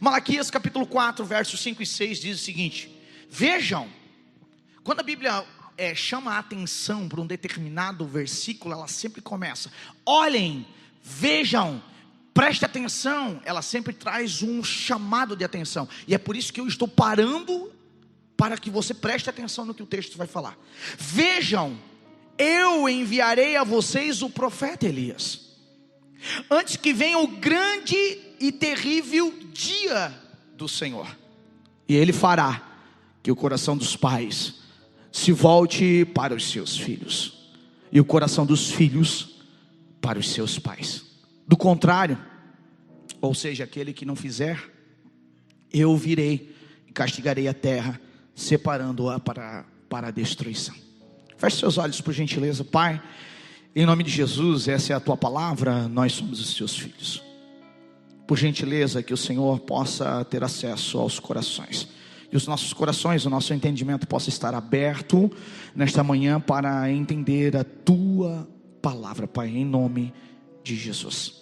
Malaquias capítulo 4, versos 5 e 6 diz o seguinte: vejam, quando a Bíblia chama a atenção para um determinado versículo, ela sempre começa: olhem, vejam, preste atenção. Ela sempre traz um chamado de atenção, e é por isso que eu estou parando para que você preste atenção no que o texto vai falar. Vejam, eu enviarei a vocês o profeta Elias, antes que venha o grande e terrível dia do Senhor, e ele fará que o coração dos pais se volte para os seus filhos, e o coração dos filhos para os seus pais. Do contrário, ou seja, aquele que não fizer, eu virei e castigarei a terra, separando-a para a destruição. Feche seus olhos por gentileza. Pai, em nome de Jesus, essa é a tua palavra, nós somos os teus filhos. Por gentileza, que o Senhor possa ter acesso aos corações, e os nossos corações, o nosso entendimento possa estar aberto nesta manhã para entender a tua palavra, Pai, em nome de Jesus.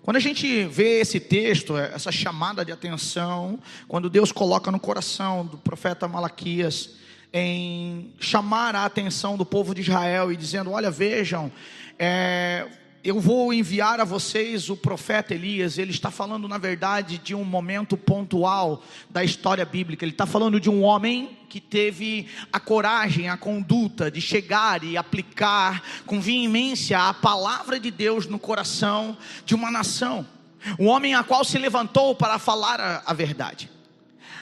Quando a gente vê esse texto, essa chamada de atenção, quando Deus coloca no coração do profeta Malaquias em chamar a atenção do povo de Israel e dizendo: olha, vejam, eu vou enviar a vocês o profeta Elias. Ele está falando, na verdade, de um momento pontual da história bíblica. Ele está falando de um homem que teve a coragem, a conduta de chegar e aplicar com veemência a palavra de Deus no coração de uma nação. Um homem a qual se levantou para falar a verdade.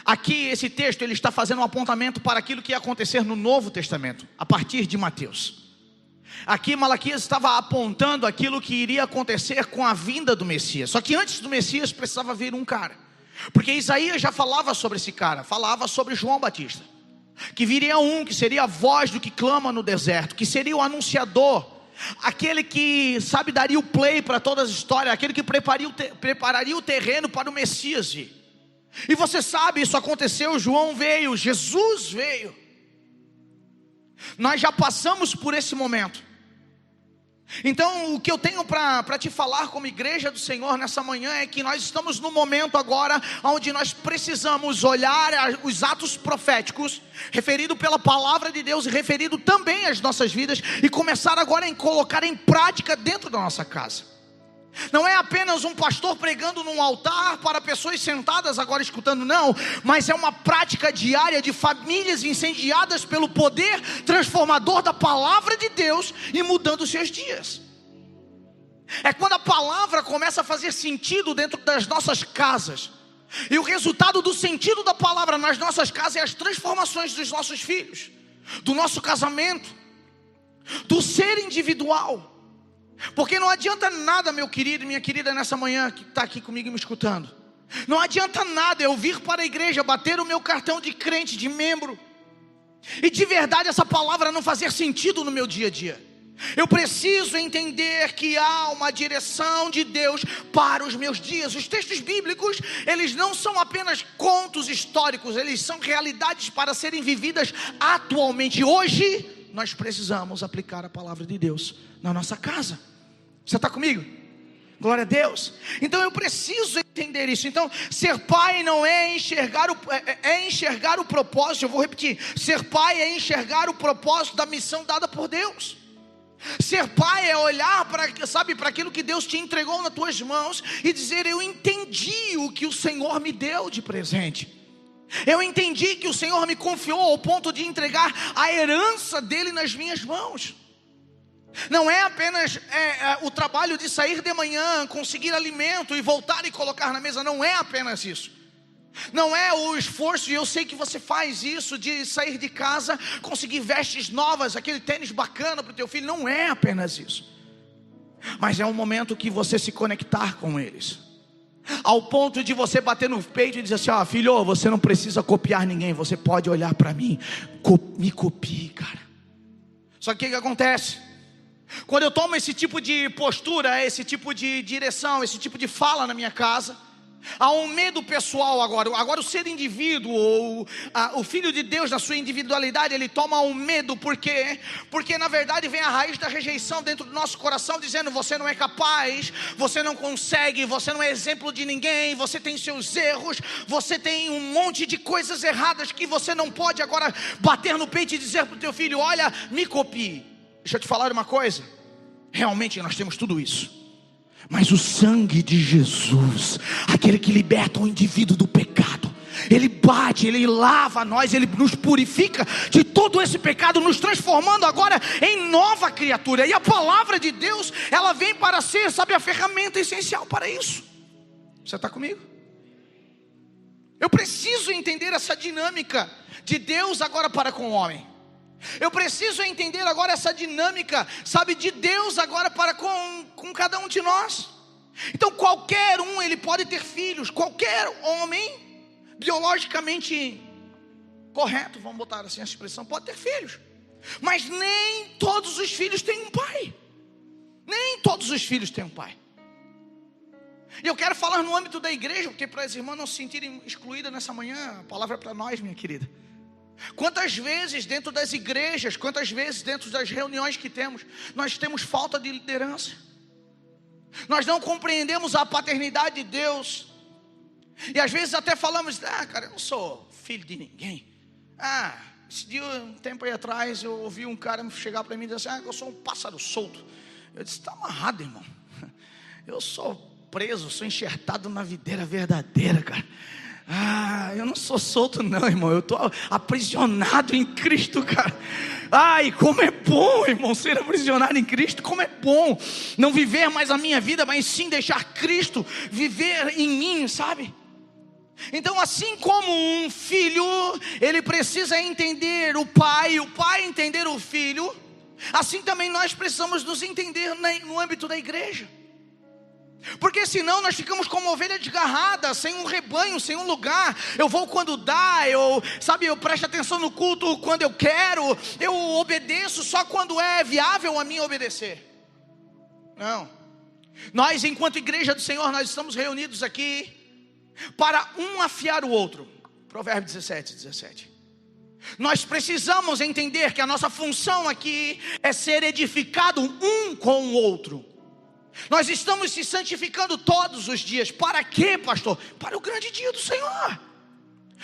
Aqui esse texto ele está fazendo um apontamento para aquilo que ia acontecer no Novo Testamento, a partir de Mateus. Aqui Malaquias estava apontando aquilo que iria acontecer com a vinda do Messias. Só que antes do Messias precisava vir um cara, porque Isaías já falava sobre esse cara, falava sobre João Batista, que viria um que seria a voz do que clama no deserto, que seria o anunciador, aquele que, sabe, daria o play para toda a história, aquele que prepararia o terreno para o Messias vir. E você sabe, isso aconteceu, João veio, Jesus veio. Nós já passamos por esse momento. Então o que eu tenho para te falar como igreja do Senhor nessa manhã é que nós estamos no momento agora onde nós precisamos olhar os atos proféticos, referido pela palavra de Deus e referido também às nossas vidas, e começar agora a colocar em prática dentro da nossa casa. Não é apenas um pastor pregando num altar para pessoas sentadas agora escutando, não, mas é uma prática diária de famílias incendiadas pelo poder transformador da palavra de Deus e mudando os seus dias. É quando a palavra começa a fazer sentido dentro das nossas casas, e o resultado do sentido da palavra nas nossas casas é as transformações dos nossos filhos, do nosso casamento, do ser individual. Porque não adianta nada, meu querido e minha querida, nessa manhã que está aqui comigo me escutando, não adianta nada eu vir para a igreja, bater o meu cartão de crente, de membro, e de verdade essa palavra não fazer sentido no meu dia a dia. Eu preciso entender que há uma direção de Deus para os meus dias. Os textos bíblicos, eles não são apenas contos históricos, eles são realidades para serem vividas atualmente. Hoje nós precisamos aplicar a palavra de Deus na nossa casa. Você está comigo? Glória a Deus. Então eu preciso entender isso. Então ser pai não é enxergar enxergar o propósito. Eu vou repetir: ser pai é enxergar o propósito da missão dada por Deus. Ser pai é olhar para, sabe, para aquilo que Deus te entregou nas tuas mãos e dizer: eu entendi o que o Senhor me deu de presente. Eu entendi que o Senhor me confiou ao ponto de entregar a herança dele nas minhas mãos. Não é apenas o trabalho de sair de manhã, conseguir alimento e voltar e colocar na mesa. Não é apenas isso. Não é o esforço, e eu sei que você faz isso, de sair de casa, conseguir vestes novas, aquele tênis bacana para o teu filho. Não é apenas isso. Mas é um momento que você se conectar com eles, ao ponto de você bater no peito e dizer assim: ó, filho, você não precisa copiar ninguém, você pode olhar para mim, me copie, cara. Só que o que acontece? Quando eu tomo esse tipo de postura, esse tipo de direção, esse tipo de fala na minha casa, Há um medo pessoal agora. Agora o ser indivíduo, ou o Filho de Deus na sua individualidade, ele toma um medo. Por quê? Porque na verdade vem a raiz da rejeição dentro do nosso coração, dizendo: você não é capaz, você não consegue, você não é exemplo de ninguém, você tem seus erros, você tem um monte de coisas erradas que você não pode agora bater no peito e dizer para o teu filho: olha, me copie. Deixa eu te falar uma coisa, realmente nós temos tudo isso, mas o sangue de Jesus, aquele que liberta o indivíduo do pecado, ele bate, ele lava nós, ele nos purifica de todo esse pecado, nos transformando agora em nova criatura. E a palavra de Deus, ela vem para ser, sabe, a ferramenta essencial para isso. Você está comigo? Eu preciso entender essa dinâmica de Deus agora para com o homem. Eu preciso entender agora essa dinâmica, sabe, de Deus agora para com cada um de nós. Então qualquer um, ele pode ter filhos. Qualquer homem biologicamente correto, vamos botar assim a expressão, pode ter filhos. Mas nem todos os filhos têm um pai. Nem todos os filhos têm um pai. E eu quero falar no âmbito da igreja, porque para as irmãs não se sentirem excluídas nessa manhã, a palavra é para nós, minha querida. Quantas vezes dentro das igrejas, quantas vezes dentro das reuniões que temos, nós temos falta de liderança. Nós não compreendemos a paternidade de Deus. E às vezes até falamos: cara, eu não sou filho de ninguém. Esse dia, um tempo aí atrás, eu ouvi um cara chegar para mim e dizer assim: eu sou um pássaro solto. Eu disse: está amarrado, irmão. Eu sou preso, sou enxertado na videira verdadeira, cara. Eu não sou solto não, irmão. Eu estou aprisionado em Cristo, cara. E como é bom, irmão, ser aprisionado em Cristo. Como é bom não viver mais a minha vida, mas sim deixar Cristo viver em mim, sabe? Então assim como um filho, ele precisa entender o pai entender o filho, assim também nós precisamos nos entender no âmbito da igreja. Porque senão nós ficamos como ovelha desgarrada, sem um rebanho, sem um lugar. Eu vou quando dá, eu presto atenção no culto quando eu quero, eu obedeço só quando é viável a mim obedecer. Não. Nós, enquanto igreja do Senhor, nós estamos reunidos aqui para um afiar o outro. Provérbios 17. Nós precisamos entender que a nossa função aqui é ser edificado um com o outro. Nós estamos se santificando todos os dias. Para quê, pastor? Para o grande dia do Senhor.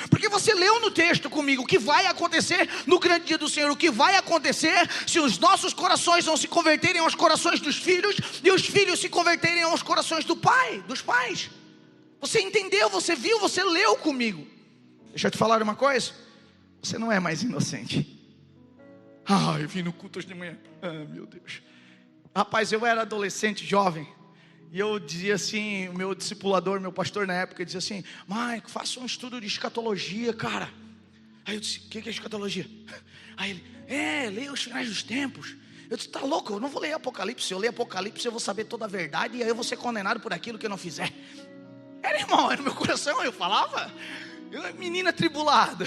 Porque você leu no texto comigo o que vai acontecer no grande dia do Senhor. O que vai acontecer se os nossos corações não se converterem aos corações dos filhos, e os filhos se converterem aos corações dos pais. Você entendeu, você viu, você leu comigo. Deixa eu te falar uma coisa. Você não é mais inocente. Eu vim no culto hoje de manhã. Meu Deus. Rapaz, eu era adolescente, jovem, e eu dizia assim, o meu discipulador, meu pastor na época, dizia assim: Maico, faça um estudo de escatologia, cara. Aí eu disse: o que é escatologia? Aí ele: leia os finais dos tempos. Eu disse: tá louco, eu não vou ler Apocalipse. Se eu ler Apocalipse, eu vou saber toda a verdade, e aí eu vou ser condenado por aquilo que eu não fizer. Irmão, era no meu coração, eu falava, menina tribulada.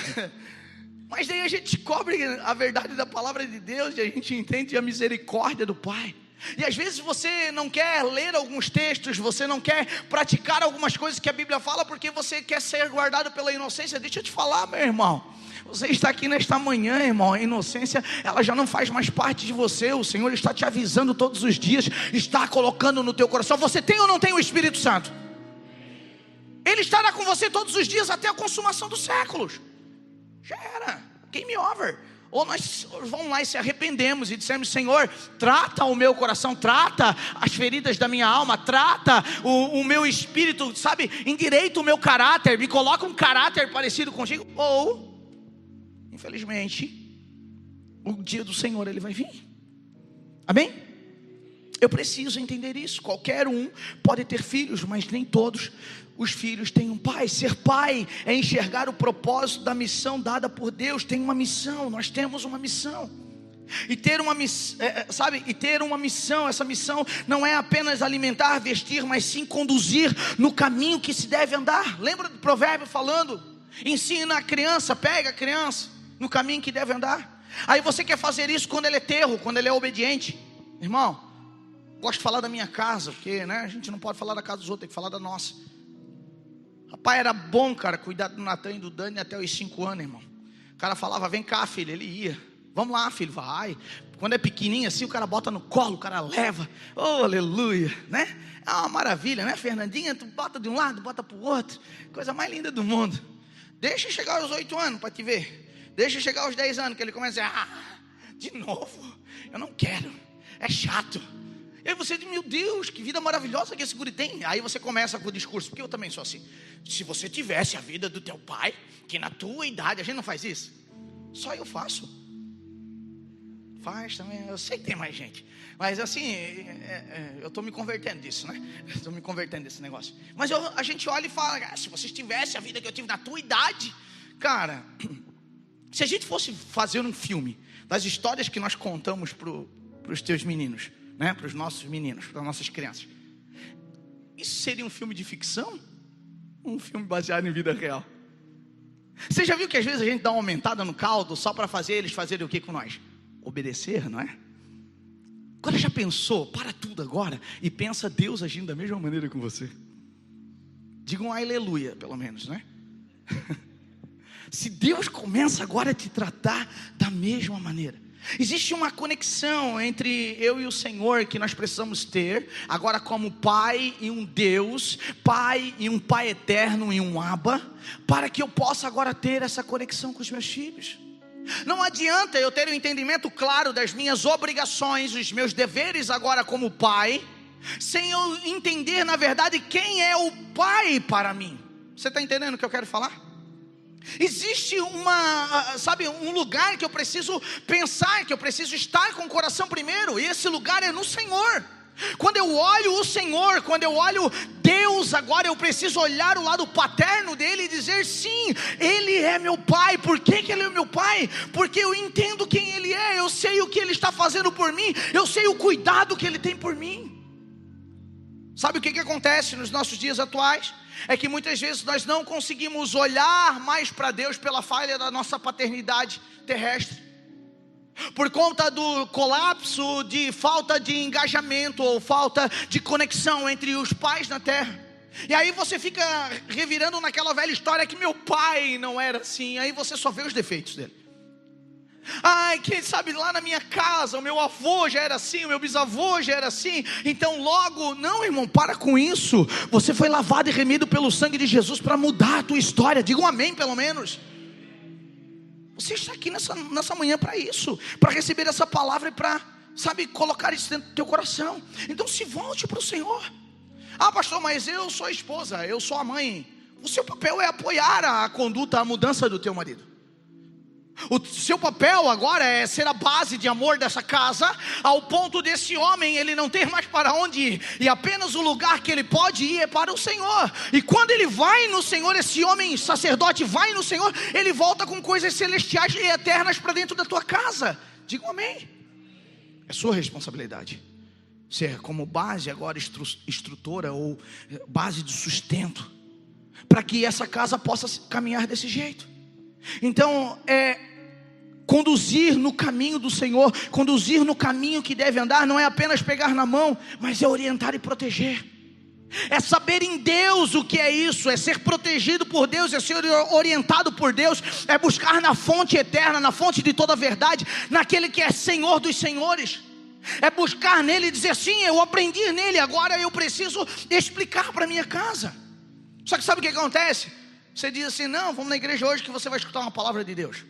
Mas daí a gente descobre a verdade da palavra de Deus, e a gente entende a misericórdia do Pai. E às vezes você não quer ler alguns textos, você não quer praticar algumas coisas que a Bíblia fala, porque você quer ser guardado pela inocência. Deixa eu te falar, meu irmão, você está aqui nesta manhã, irmão, a inocência, ela já não faz mais parte de você. O Senhor está te avisando todos os dias, está colocando no teu coração. Você tem ou não tem o Espírito Santo? Ele estará com você todos os dias até a consumação dos séculos. Já era, game over. Ou nós vamos lá e se arrependemos e dissemos: Senhor, trata o meu coração, trata as feridas da minha alma, trata o meu espírito, sabe, endireita o meu caráter, me coloca um caráter parecido contigo. Ou, infelizmente, o dia do Senhor ele vai vir. Amém? Eu preciso entender isso. Qualquer um pode ter filhos, mas nem todos os filhos têm um pai. Ser pai é enxergar o propósito da missão dada por Deus. Tem uma missão, nós temos uma missão. E ter uma missão, essa missão não é apenas alimentar, vestir, mas sim conduzir no caminho que se deve andar. Lembra do provérbio falando: ensina a criança, pega a criança no caminho que deve andar. Aí você quer fazer isso quando ele é terro, quando ele é obediente. Irmão, gosto de falar da minha casa, porque a gente não pode falar da casa dos outros, tem que falar da nossa. pai era bom, cara, cuidar do Natan e do Dani até os 5 anos, irmão. O cara falava, vem cá, filho, ele ia. Vamos lá, filho, vai. Quando é pequenininho assim, o cara bota no colo, o cara leva. Oh, aleluia, né? É uma maravilha, né, Fernandinha? Tu bota de um lado, bota pro outro. Coisa mais linda do mundo. Deixa chegar aos 8 anos para te ver. Deixa chegar aos 10 anos, que ele começa a dizer, de novo, eu não quero, é chato. E aí você diz, meu Deus, que vida maravilhosa que esse guri tem. Aí você começa com o discurso, porque eu também sou assim. Se você tivesse a vida do teu pai, que na tua idade, a gente não faz isso? Só eu faço. Faz também, eu sei que tem mais gente. Mas assim, eu estou me convertendo disso, né? Estou me convertendo desse negócio. Mas a gente olha e fala, se você tivesse a vida que eu tive na tua idade. Cara, se a gente fosse fazer um filme das histórias que nós contamos para os teus meninos, né? Para os nossos meninos, para as nossas crianças, isso seria um filme de ficção? Um filme baseado em vida real? Você já viu que às vezes a gente dá uma aumentada no caldo só para fazer eles fazerem o que com nós? Obedecer, não é? Agora já pensou, para tudo agora e pensa Deus agindo da mesma maneira com você. Diga um aleluia, pelo menos, né? Se Deus começa agora a te tratar da mesma maneira. Existe uma conexão entre eu e o Senhor que nós precisamos ter, agora como Pai e um Deus, Pai e um Pai eterno e um Abba, para que eu possa agora ter essa conexão com os meus filhos. Não adianta eu ter um entendimento claro das minhas obrigações, os meus deveres agora como pai, sem eu entender na verdade quem é o pai para mim. Você está entendendo o que eu quero falar? Existe um lugar que eu preciso pensar, que eu preciso estar com o coração primeiro, e esse lugar é no Senhor. Quando eu olho o Senhor, quando eu olho Deus, agora eu preciso olhar o lado paterno dele e dizer sim, ele é meu pai. Por que ele é meu pai? Porque eu entendo quem ele é, eu sei o que ele está fazendo por mim, eu sei o cuidado que ele tem por mim. Sabe o que acontece nos nossos dias atuais? É que muitas vezes nós não conseguimos olhar mais para Deus pela falha da nossa paternidade terrestre. Por conta do colapso, de falta de engajamento ou falta de conexão entre os pais na terra. E aí você fica revirando naquela velha história que meu pai não era assim. Aí você só vê os defeitos dele. Ai, quem sabe lá na minha casa o meu avô já era assim, o meu bisavô já era assim. Então logo, não, irmão, para com isso. Você foi lavado e remido pelo sangue de Jesus para mudar a tua história. Diga um amém pelo menos. Você está aqui nessa manhã para isso, para receber essa palavra e para, colocar isso dentro do teu coração. Então se volte para o Senhor. Ah, pastor, mas eu sou a esposa, eu sou a mãe. O seu papel é apoiar a conduta, a mudança do teu marido. O seu papel agora é ser a base de amor dessa casa, ao ponto desse homem ele não ter mais para onde ir, e apenas o lugar que ele pode ir é para o Senhor. E quando ele vai no Senhor, esse homem sacerdote vai no Senhor, ele volta com coisas celestiais e eternas para dentro da tua casa. Diga um amém. É sua responsabilidade ser como base agora estrutora ou base de sustento, para que essa casa possa caminhar desse jeito. Então conduzir no caminho do Senhor, conduzir no caminho que deve andar, não é apenas pegar na mão, mas é orientar e proteger. É saber em Deus o que é isso, é ser protegido por Deus, é ser orientado por Deus, é buscar na fonte eterna, na fonte de toda a verdade, naquele que é Senhor dos senhores. É buscar nele e dizer, sim, eu aprendi nele, agora eu preciso explicar para minha casa. Só que sabe o que acontece? Você diz assim, não, vamos na igreja hoje que você vai escutar uma palavra de Deus.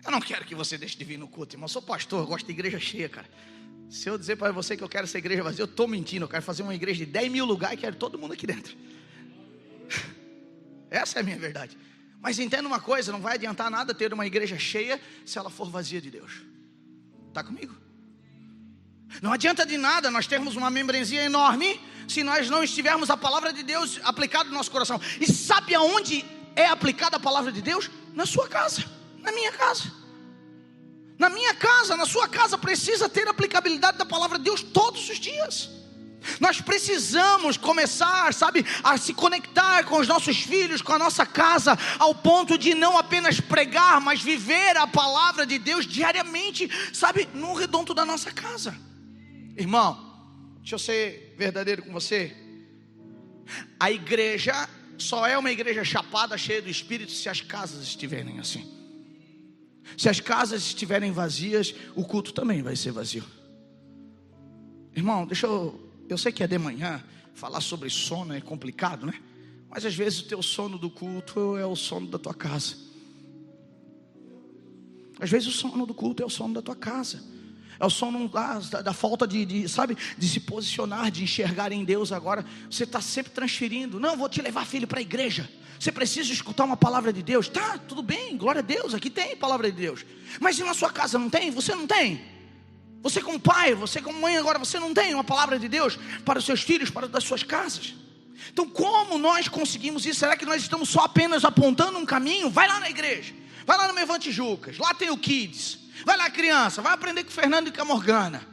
Eu não quero que você deixe de vir no culto, irmão. Eu sou pastor, eu gosto de igreja cheia, cara. Se eu dizer para você que eu quero essa igreja vazia, eu estou mentindo. Eu quero fazer uma igreja de 10 mil lugares e quero todo mundo aqui dentro. Essa é a minha verdade. Mas entenda uma coisa, não vai adiantar nada ter uma igreja cheia se ela for vazia de Deus. Está comigo? Não adianta de nada nós termos uma membresia enorme se nós não estivermos a palavra de Deus aplicada no nosso coração. E sabe aonde é aplicada a palavra de Deus? Na sua casa, na minha casa. Na minha casa, na sua casa precisa ter aplicabilidade da palavra de Deus todos os dias. Nós precisamos começar, a se conectar com os nossos filhos, com a nossa casa, ao ponto de não apenas pregar, mas viver a palavra de Deus diariamente, no redondo da nossa casa. Irmão, deixa eu ser verdadeiro com você. A igreja só é uma igreja chapada, cheia do Espírito, se as casas estiverem assim. Se as casas estiverem vazias, o culto também vai ser vazio. Irmão, eu sei que é de manhã, falar sobre sono é complicado, né? Mas às vezes o teu sono do culto é o sono da tua casa. Às vezes o sono do culto é o sono da tua casa. É o sono da falta de se posicionar, de enxergar em Deus agora. Você está sempre transferindo. Não, vou te levar, filho, para a igreja. Você precisa escutar uma palavra de Deus. Tá, tudo bem, glória a Deus, aqui tem palavra de Deus. Mas e na sua casa não tem? Você não tem? Você como pai, você como mãe agora, você não tem uma palavra de Deus para os seus filhos, para das suas casas? Então como nós conseguimos isso? Será que nós estamos só apenas apontando um caminho? Vai lá na igreja, vai lá no Mevante Jucas, lá tem o Kids. Vai lá, criança, vai aprender com o Fernando e com a Morgana.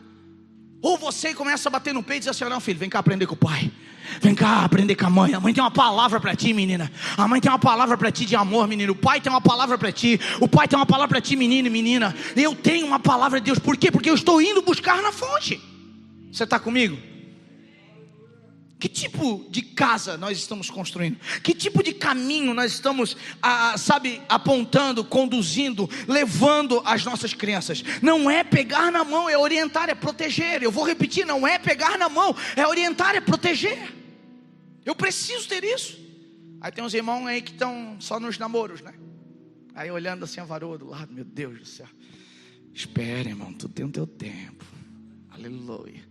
Ou você começa a bater no peito e diz assim: não, filho, vem cá aprender com o pai. Vem cá aprender com a mãe. A mãe tem uma palavra para ti, menina. A mãe tem uma palavra para ti de amor, menino. O pai tem uma palavra para ti. O pai tem uma palavra para ti, menino e menina. Eu tenho uma palavra de Deus. Por quê? Porque eu estou indo buscar na fonte. Você está comigo? Que tipo de casa nós estamos construindo? Que tipo de caminho nós estamos, apontando, conduzindo, levando as nossas crianças? Não é pegar na mão, é orientar, é proteger. Eu vou repetir, não é pegar na mão, é orientar, é proteger. Eu preciso ter isso. Aí tem uns irmãos aí que estão só nos namoros, né? Aí olhando assim a varoa do lado, meu Deus do céu. Espere, irmão, tudo tem o teu tempo. Aleluia.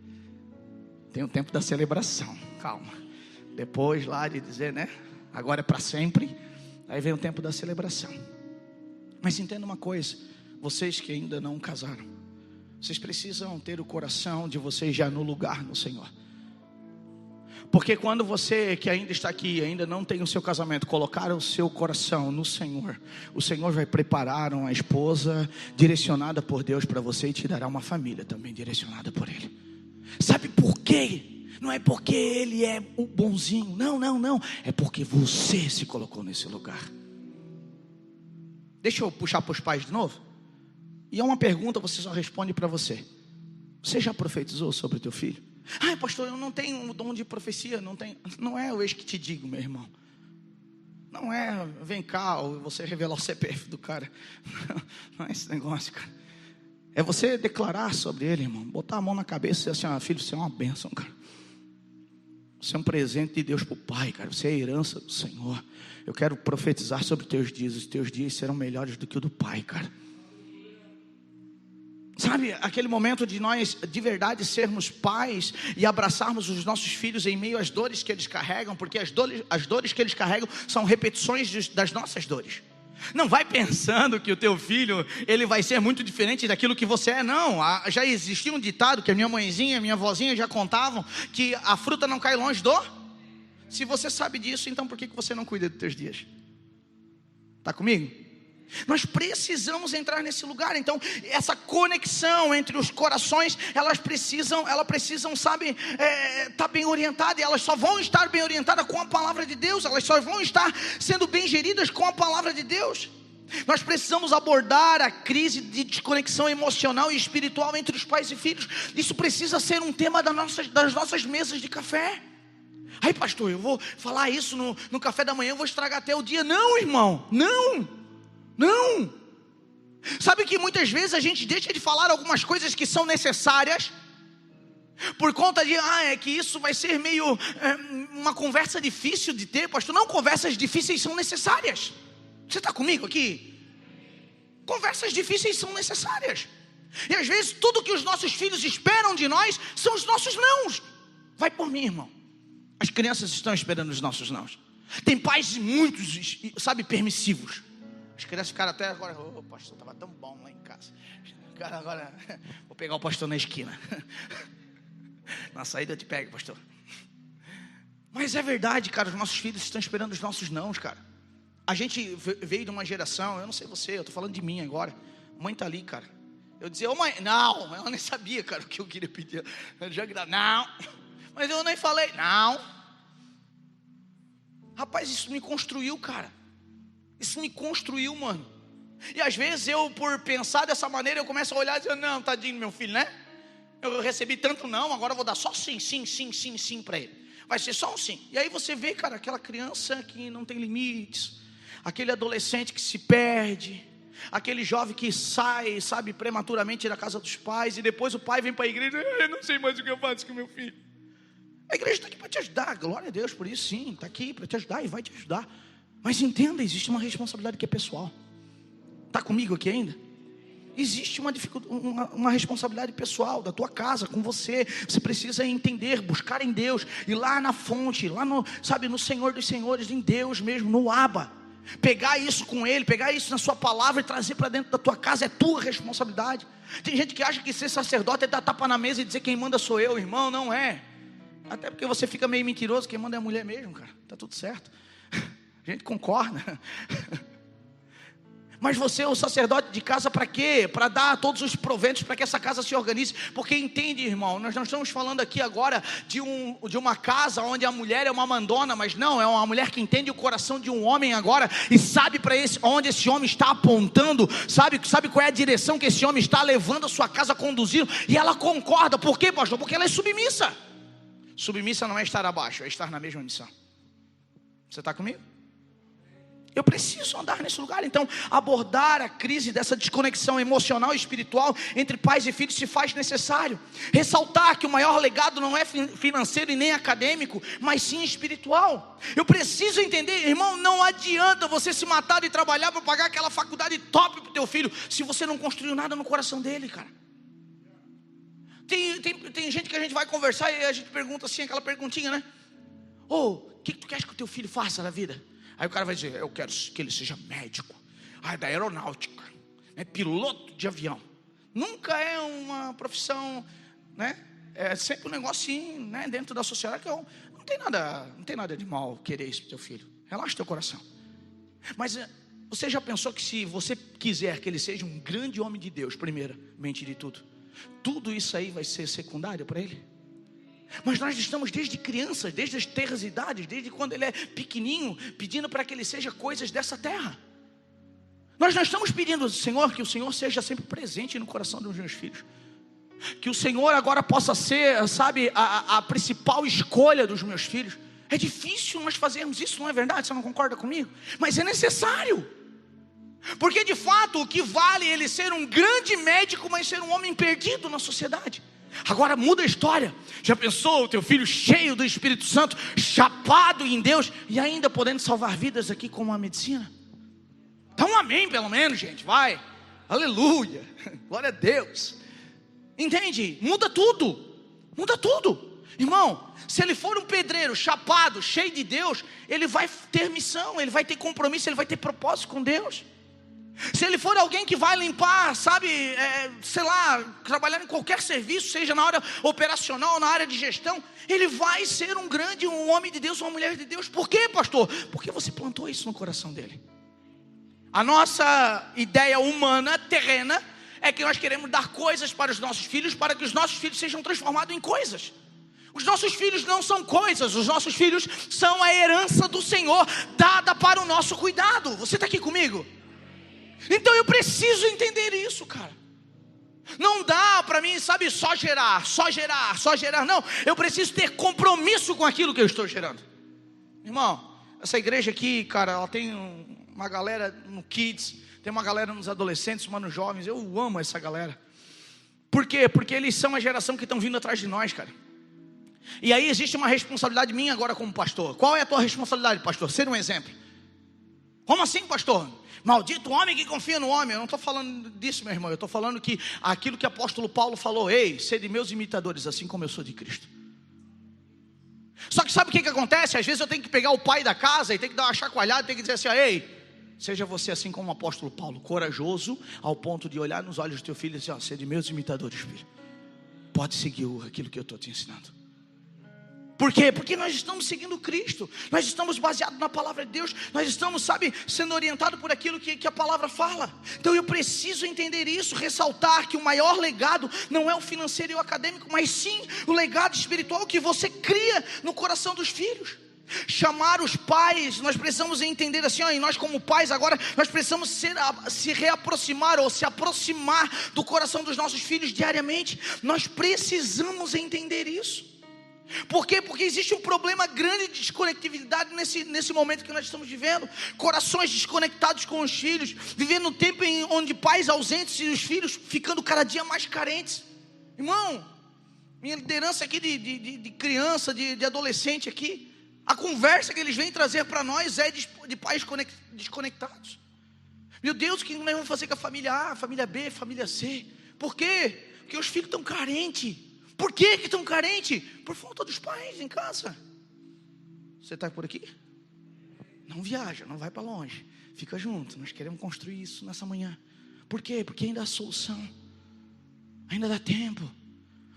Tem o tempo da celebração, calma. Depois lá de dizer, né? Agora é para sempre. Aí vem o tempo da celebração. Mas entenda uma coisa: vocês que ainda não casaram, vocês precisam ter o coração de vocês já no lugar no Senhor. Porque quando você que ainda está aqui, ainda não tem o seu casamento, colocar o seu coração no Senhor, o Senhor vai preparar uma esposa direcionada por Deus para você e te dará uma família também direcionada por Ele. Sabe por quê? Não é porque Ele é o bonzinho. Não. É porque você se colocou nesse lugar. Deixa eu puxar para os pais de novo. E é uma pergunta, você só responde para você. Você já profetizou sobre o teu filho? Ah, pastor, eu não tenho o dom de profecia. Não é o eis que te digo, meu irmão. Não é, vem cá, ou você revelar o CPF do cara. Não é esse negócio, cara. É você declarar sobre ele, irmão. Botar a mão na cabeça e dizer assim: filho, você é uma bênção, cara. Você é um presente de Deus para o Pai, cara. Você é a herança do Senhor. Eu quero profetizar sobre teus dias. Os teus dias serão melhores do que o do Pai, cara. Sabe, aquele momento de nós de verdade sermos pais e abraçarmos os nossos filhos em meio às dores que eles carregam. Porque as dores que eles carregam são repetições das nossas dores. Não vai pensando que o teu filho, ele vai ser muito diferente daquilo que você é, não. Já existia um ditado que a minha mãezinha, a minha avózinha já contavam, que a fruta não cai longe do... Se você sabe disso, então por que você não cuida dos teus dias? Está comigo? Nós precisamos entrar nesse lugar. Então essa conexão entre os corações, elas precisam, estar bem orientadas. E elas só vão estar bem orientadas com a palavra de Deus. Elas só vão estar sendo bem geridas com a palavra de Deus. Nós precisamos abordar a crise de desconexão emocional e espiritual entre os pais e filhos. Isso precisa ser um tema das nossas mesas de café. Aí, pastor, eu vou falar isso no café da manhã, eu vou estragar até o dia. Não, irmão, não. Sabe que muitas vezes a gente deixa de falar algumas coisas que são necessárias por conta de, é que isso vai ser meio uma conversa difícil de ter, pastor. Não, conversas difíceis são necessárias. Você está comigo aqui? Conversas difíceis são necessárias. E às vezes tudo que os nossos filhos esperam de nós são os nossos nãos. Vai por mim, irmão. As crianças estão esperando os nossos nãos. Tem pais muitos, permissivos. As crianças ficaram até agora: pastor, estava tão bom lá em casa. Agora vou pegar o pastor na esquina. Na saída eu te pego, pastor. Mas é verdade, cara, os nossos filhos estão esperando os nossos nãos, cara. A gente veio de uma geração, eu não sei você, eu estou falando de mim agora. A mãe está ali, cara. Eu dizia: mãe, não, ela nem sabia, cara, o que eu queria pedir. Eu já gritava: não, mas eu nem falei, não. Rapaz, isso me construiu, cara. Isso me construiu, mano. E às vezes eu, por pensar dessa maneira, eu começo a olhar e dizer: não, tadinho do meu filho, né? Eu recebi tanto não, agora eu vou dar só sim para ele. Vai ser só um sim. E aí você vê, cara, aquela criança que não tem limites, aquele adolescente que se perde, aquele jovem que sai, sabe, prematuramente da casa dos pais, e depois o pai vem para a igreja, eu não sei mais o que eu faço com meu filho. A igreja está aqui para te ajudar, glória a Deus por isso, sim, está aqui para te ajudar e vai te ajudar. Mas entenda, existe uma responsabilidade que é pessoal. Está comigo aqui ainda? Existe uma responsabilidade pessoal da tua casa, com você. Você precisa entender, buscar em Deus, ir lá na fonte, lá no, sabe, no Senhor dos Senhores, em Deus mesmo, no Abba. Pegar isso com Ele, pegar isso na sua palavra e trazer para dentro da tua casa, é tua responsabilidade. Tem gente que acha que ser sacerdote é dar tapa na mesa e dizer quem manda sou eu, irmão, não é. Até porque você fica meio mentiroso, quem manda é a mulher mesmo, cara, tá tudo certo. A gente concorda. Mas você é o sacerdote de casa para quê? Para dar todos os proventos para que essa casa se organize. Porque entende, irmão, nós não estamos falando aqui agora de uma casa onde a mulher é uma mandona, mas não, é uma mulher que entende o coração de um homem agora e sabe para onde esse homem está apontando, sabe qual é a direção que esse homem está levando a sua casa, conduzindo, e ela concorda. Por quê, pastor? Porque ela é submissa. Submissa não é estar abaixo, é estar na mesma missão. Você está comigo? Eu preciso andar nesse lugar. Então, abordar a crise dessa desconexão emocional e espiritual entre pais e filhos se faz necessário. Ressaltar que o maior legado não é financeiro e nem acadêmico, mas sim espiritual. Eu preciso entender, irmão, não adianta você se matar e trabalhar para pagar aquela faculdade top para o teu filho, se você não construiu nada no coração dele, cara. Tem gente que a gente vai conversar e a gente pergunta assim, aquela perguntinha, né? O que tu queres que o teu filho faça na vida? Aí o cara vai dizer, eu quero que ele seja médico, da aeronáutica, piloto de avião. Nunca é uma profissão, né? É sempre um negocinho, né? Dentro da sociedade que não tem nada de mal querer isso para o teu filho. Relaxa teu coração. Mas você já pensou que se você quiser que ele seja um grande homem de Deus, primeiramente de tudo isso aí vai ser secundário para ele? Mas nós estamos desde crianças, desde as tenras idades, desde quando ele é pequenininho, pedindo para que ele seja coisas dessa terra. Nós não estamos pedindo, Senhor, que o Senhor seja sempre presente no coração dos meus filhos, que o Senhor agora possa ser, sabe, a principal escolha dos meus filhos. É difícil nós fazermos isso, não é verdade? Você não concorda comigo? Mas é necessário, porque de fato o que vale é ele ser um grande médico, mas ser um homem perdido na sociedade. Agora muda a história. Já pensou o teu filho cheio do Espírito Santo, chapado em Deus, e ainda podendo salvar vidas aqui com a medicina? Dá um amém pelo menos, gente, vai. Aleluia, glória a Deus. Entende? Muda tudo. Irmão, se ele for um pedreiro chapado, cheio de Deus, ele vai ter missão, ele vai ter compromisso, ele vai ter propósito com Deus. Se ele for alguém que vai limpar, sabe, sei lá, trabalhar em qualquer serviço, seja na área operacional, na área de gestão, ele vai ser um homem de Deus, uma mulher de Deus. Por quê, pastor? Porque você plantou isso no coração dele. A nossa ideia humana, terrena, é que nós queremos dar coisas para os nossos filhos, para que os nossos filhos sejam transformados em coisas. Os nossos filhos não são coisas, os nossos filhos são a herança do Senhor, dada para o nosso cuidado. Você está aqui comigo? Então eu preciso entender isso, cara. Não dá para mim, sabe, só gerar. Não, eu preciso ter compromisso com aquilo que eu estou gerando. Irmão, essa igreja aqui, cara, ela tem uma galera no Kids, tem uma galera nos adolescentes, uma nos jovens. Eu amo essa galera. Por quê? Porque eles são a geração que estão vindo atrás de nós, cara. E aí existe uma responsabilidade minha agora como pastor. Qual é a tua responsabilidade, pastor? Ser um exemplo. Como assim, pastor? Maldito homem que confia no homem. Eu não estou falando disso, meu irmão. Eu estou falando que aquilo que o apóstolo Paulo falou: ei, sede meus imitadores, assim como eu sou de Cristo. Só que sabe o que acontece? Às vezes eu tenho que pegar o pai da casa e tenho que dar uma chacoalhada, tenho que dizer assim: ei, seja você assim como o apóstolo Paulo, corajoso ao ponto de olhar nos olhos do teu filho e dizer: sede meus imitadores, filho. Pode seguir aquilo que eu estou te ensinando. Por quê? Porque nós estamos seguindo Cristo, nós estamos baseados na palavra de Deus, nós estamos, sabe, sendo orientados por aquilo que a palavra fala. Então eu preciso entender isso, ressaltar que o maior legado não é o financeiro e o acadêmico, mas sim o legado espiritual que você cria no coração dos filhos. Chamar os pais, nós precisamos entender assim, e nós como pais agora, nós precisamos se reaproximar ou se aproximar do coração dos nossos filhos diariamente. Nós precisamos entender isso. Por quê? Porque existe um problema grande de desconectividade nesse momento que nós estamos vivendo. Corações desconectados com os filhos, vivendo um tempo onde pais ausentes e os filhos ficando cada dia mais carentes. Irmão, minha liderança aqui de criança, de adolescente aqui, a conversa que eles vêm trazer para nós é de pais desconectados. Meu Deus, o que nós vamos fazer com a família A, a família B, a família C? Por quê? Porque os filhos estão carentes. Por que estão carentes? Por falta dos pais em casa. Você está por aqui? Não viaja, não vai para longe. Fica junto, nós queremos construir isso nessa manhã. Por quê? Porque ainda há solução. Ainda dá tempo.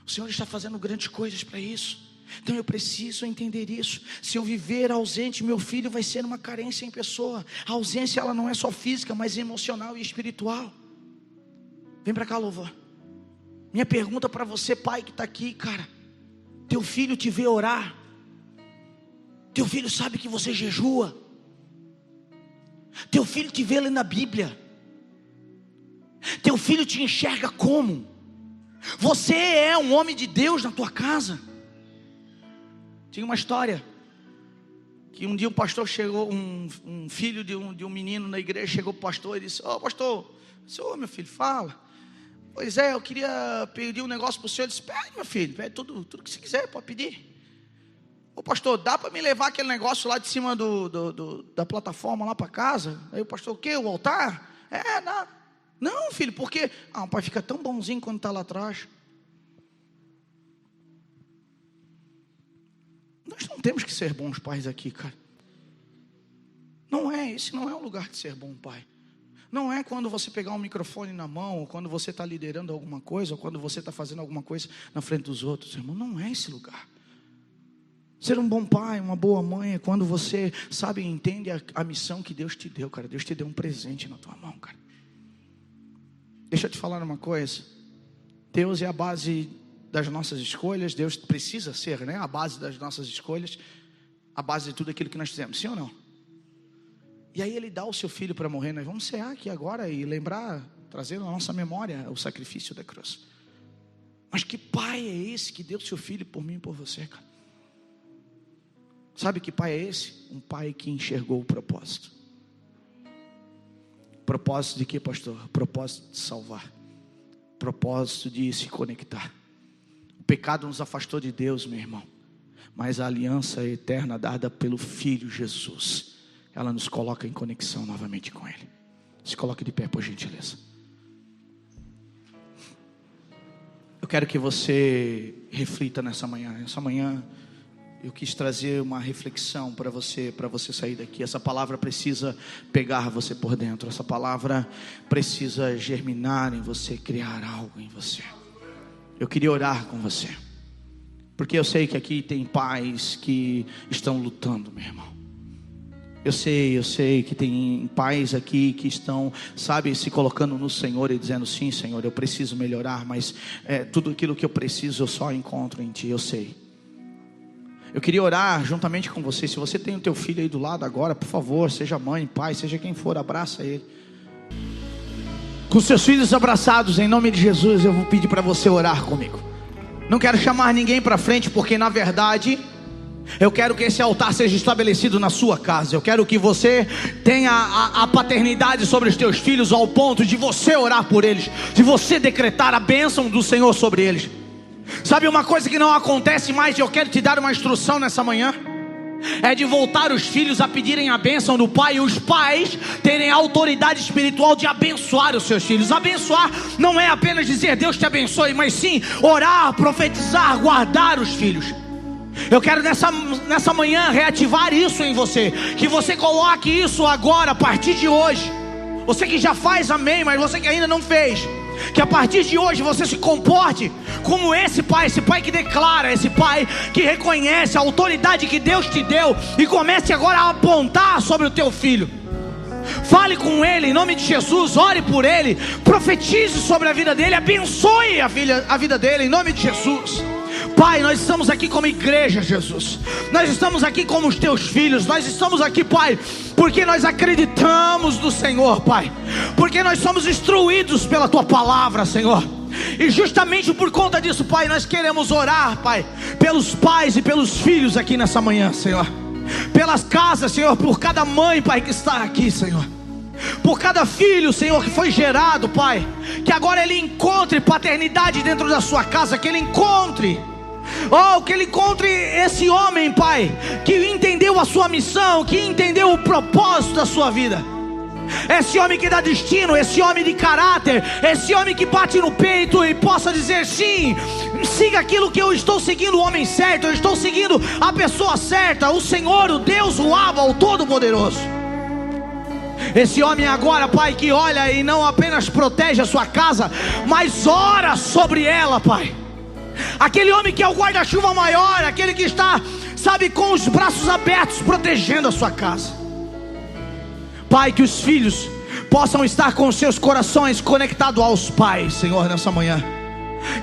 O Senhor está fazendo grandes coisas para isso. Então eu preciso entender isso. Se eu viver ausente, meu filho vai ser uma carência em pessoa. A ausência, ela não é só física, mas emocional e espiritual. Vem para cá, louvor. Minha pergunta para você, pai que está aqui, cara. Teu filho te vê orar. Teu filho sabe que você jejua. Teu filho te vê lendo a Bíblia. Teu filho te enxerga como? Você é um homem de Deus na tua casa. Tinha uma história que um dia um pastor chegou, um filho de um menino na igreja chegou para o pastor e disse: pastor, meu filho, fala. Pois é, eu queria pedir um negócio para o senhor. Ele disse: pede, meu filho, pede tudo que você quiser, pode pedir. Pastor, dá para me levar aquele negócio lá de cima da plataforma lá para casa? Aí o pastor: o quê? O altar? Não, filho, porque o pai fica tão bonzinho quando está lá atrás. Nós não temos que ser bons pais aqui, cara. Esse não é o lugar de ser bom pai. Não é quando você pegar um microfone na mão, ou quando você está liderando alguma coisa, ou quando você está fazendo alguma coisa na frente dos outros, irmão. Não é esse lugar. Ser um bom pai, uma boa mãe, é quando você sabe e entende a missão que Deus te deu, cara. Deus te deu um presente na tua mão, cara. Deixa eu te falar uma coisa. Deus é a base das nossas escolhas. Deus precisa ser, a base das nossas escolhas, a base de tudo aquilo que nós fizemos, sim ou não? E aí Ele dá o seu filho para morrer. Nós vamos cear aqui agora e lembrar, trazer na nossa memória o sacrifício da cruz. Mas que pai é esse que deu o seu filho por mim e por você, cara? Sabe que pai é esse? Um pai que enxergou o propósito. Propósito de quê, pastor? Propósito de salvar. Propósito de se conectar. O pecado nos afastou de Deus, meu irmão. Mas a aliança eterna dada pelo Filho Jesus, ela nos coloca em conexão novamente com Ele. Se coloque de pé, por gentileza. Eu quero que você reflita nessa manhã. Essa manhã eu quis trazer uma reflexão para você sair daqui. Essa palavra precisa pegar você por dentro. Essa palavra precisa germinar em você, criar algo em você. Eu queria orar com você, porque eu sei que aqui tem pais que estão lutando, meu irmão. Eu sei que tem pais aqui que estão, se colocando no Senhor e dizendo: sim, Senhor, eu preciso melhorar, mas tudo aquilo que eu preciso eu só encontro em Ti. Eu sei. Eu queria orar juntamente com você. Se você tem o teu filho aí do lado agora, por favor, seja mãe, pai, seja quem for, abraça ele. Com seus filhos abraçados, em nome de Jesus, eu vou pedir para você orar comigo. Não quero chamar ninguém para frente, porque na verdade eu quero que esse altar seja estabelecido na sua casa. Eu quero que você tenha a paternidade sobre os teus filhos, ao ponto de você orar por eles, de você decretar a bênção do Senhor sobre eles. Sabe uma coisa que não acontece mais, e eu quero te dar uma instrução nessa manhã, é de voltar os filhos a pedirem a bênção do pai, e os pais terem a autoridade espiritual de abençoar os seus filhos. Abençoar não é apenas dizer Deus te abençoe, mas sim orar, profetizar, guardar os filhos. Eu quero nessa manhã reativar isso em você, que você coloque isso agora, a partir de hoje. Você que já faz, amém, mas você que ainda não fez, que a partir de hoje você se comporte como esse pai que declara, esse pai que reconhece a autoridade que Deus te deu, e comece agora a apontar sobre o teu filho. Fale com ele em nome de Jesus, ore por ele, profetize sobre a vida dele, abençoe a vida dele em nome de Jesus. Pai, nós estamos aqui como igreja, Jesus. Nós estamos aqui como os teus filhos. Nós estamos aqui, Pai, porque nós acreditamos no Senhor, Pai. Porque nós somos instruídos pela tua palavra, Senhor. E justamente por conta disso, Pai, nós queremos orar, Pai, pelos pais e pelos filhos aqui nessa manhã, Senhor. Pelas casas, Senhor, por cada mãe, Pai, que está aqui, Senhor. Por cada filho, Senhor, que foi gerado, Pai, que agora ele encontre paternidade dentro da sua casa, que ele encontre, que ele encontre esse homem, Pai, que entendeu a sua missão, que entendeu o propósito da sua vida. Esse homem que dá destino, esse homem de caráter, esse homem que bate no peito e possa dizer: sim, siga aquilo que eu estou seguindo, o homem certo, eu estou seguindo a pessoa certa, o Senhor, o Deus, o Abba, o Todo-Poderoso. Esse homem agora, Pai, que olha e não apenas protege a sua casa, mas ora sobre ela, Pai. Aquele homem que é o guarda-chuva maior, aquele que está, sabe, com os braços abertos, protegendo a sua casa. Pai, que os filhos possam estar com os seus corações conectados aos pais, Senhor, nessa manhã.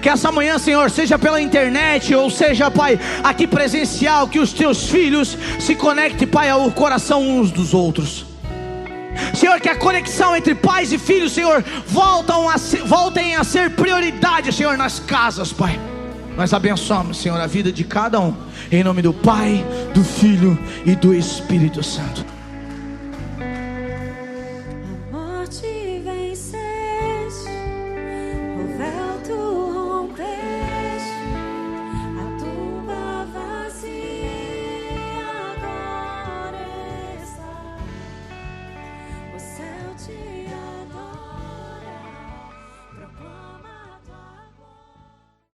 Que essa manhã, Senhor, seja pela internet ou seja, Pai, aqui presencial, que os teus filhos se conectem, Pai, ao coração uns dos outros. Senhor, que a conexão entre pais e filhos, Senhor, voltem a ser prioridade, Senhor, nas casas, Pai. Nós abençoamos, Senhor, a vida de cada um, em nome do Pai, do Filho e do Espírito Santo.